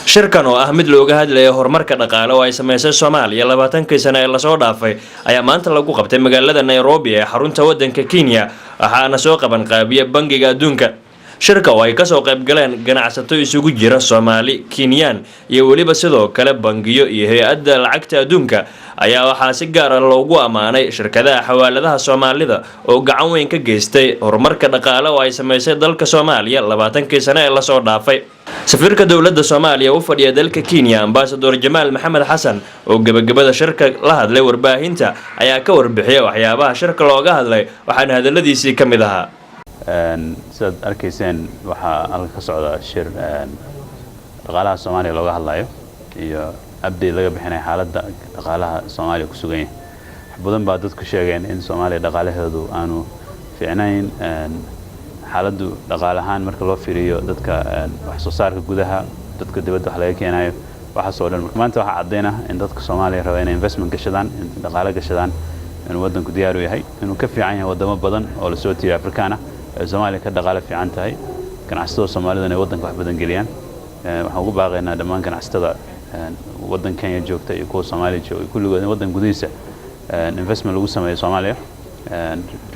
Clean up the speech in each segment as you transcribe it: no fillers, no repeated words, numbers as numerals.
shirkan oo ah mid looga hadlayo horumarka dhaqaale oo ay sameysay Soomaaliya 20 sano ee la soo dhaafay ayaa maanta lagu qabtay magaalada Nairobi ee xarunta wadanka Kenya waxaana soo qaban qaabiye bangiga adduunka shirka oo ay ka soo qayb galeen ganacsato isugu jira Soomaali, Kenyan iyo waliba sidoo kale bangiyo iyo hay'adda lacagta adduunka ayaa waxaa si gaar ah loogu amaanay shirkadaha xawaaladaha Soomaalida oo gacan weyn ka geystay horumarka dhaqaale oo ay sameysay dalka Soomaaliya 20 sano ee la soo dhaafay safiirka dawladda Soomaaliya u fadhiya dalka Kenya Ambassador Jamal Maxamed Xasan oo gabagabada shirka la hadlay warbaahinta ayaa ka warbixiyay waxyaabaha shirka looga hadlay waxaana hadaladiisii kamid ahaa sidaad arkayseen waxaa halka ka socda shir dhaqaalaha Soomaaliya looga hadlayo iyo update laga bixinay xaaladda dhaqaalaha Soomaaliya ku sugan yahay badan baa dadku sheegeen in Soomaaliya dhaqaalaheedu aanu fiicnayn xaaladdu dhaqaalahaan marka loo fiiriyo dadka wax soo saarka gudaha dadka dibadda wax laga keenayo waxa soo dhan maanta waxa cadeena in dadka Soomaaliya raba inay investment gashadaan in dhaqaale gashadaan in wadanku diyaar u yahay inuu ka fiican yahay wadamo badan oo la soo tiray Afrikaana Soomaaliya ka dhaqaale fiican tahay ganacsatada Soomaalida inay wadanka wax badan geliyaan waxaan ugu baaqaynaa dhammaan ganacsatada wadanka Kenya joogta iyo kuwa Soomaaliya jooga kulligood wadan gudihiisa investment lagu sameeyo Soomaaliya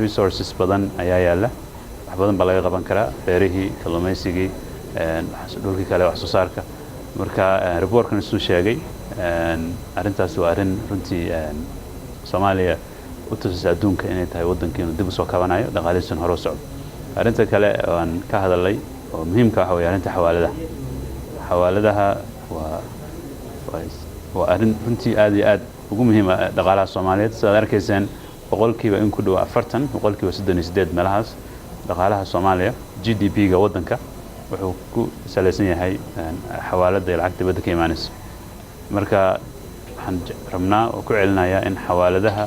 resources badan ayaa yaala wax badan baa laga qaban karaa beerihii kalluumaysigii dhulkii kale wax soo saarka marka reportkan soo sheegay arintaas waa arin runtii Soomaaliya u tusaysa adduunka inay tahay wadankeenu dib u soo kabanayo dhaqaalihiisuna hor u socdo arinta kale aan ka hadalay oo muhiimka ah waa arinta xawaaladaha waa arin runtii aad iyo aad ugu muhiim ah dhaqaalaha Soomaaliyeed sidaad arkayseen boqolkiiba in ku dhow 40 boqolkiiba 38 meelahaas dhaqaalaha Soomaaliya GDP-ga wadanka wuxuu ku saleysan yahay xawaalada lacagta dibadda ka imaanaysa marka waxaan rabnaa oo ku celinayaa in xawaaladaha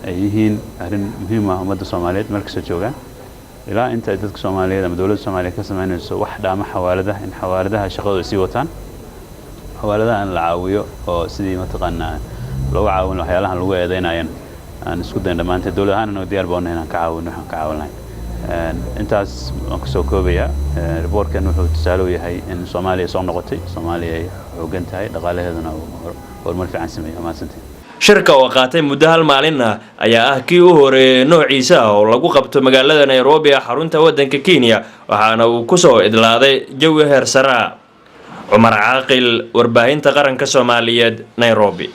ay yihiin arrin muhiim ah ummadda Soomaaliyeed markasta joogaan ilaa inta dadka Soomaaliyeed ama dawladda Soomaaliya ka sameynayso wax dhaama xawaaladaha in xawaaladaha shaqadooda sii wataan xawaaladaha la caawiyo oo sidii mataqaanaa looga caawin waxyaalahan lagu eedeynayaan aan isku dayn dhamaanteed dawladahan oo diyaar baan inaan ka caawinahay intaas aan ku soo koobayaa reportkan wuxuu tusaale u yahay in Soomaaliya soo noqotay Soomaaliya ay xooggan tahay dhaqaalaheeduna horumar fiican sameeyay amaasantay shirka oo qaatay muddo hal maalin ah ayaa ah kii u horeeyay noociisa oo lagu qabto magaalada Nairobi ee xarunta wadanka Kenya waxaana uu ku soo idlaaday jawi heer sare Umar Caaqil warbaahinta qaranka Soomaaliyeed Nairobi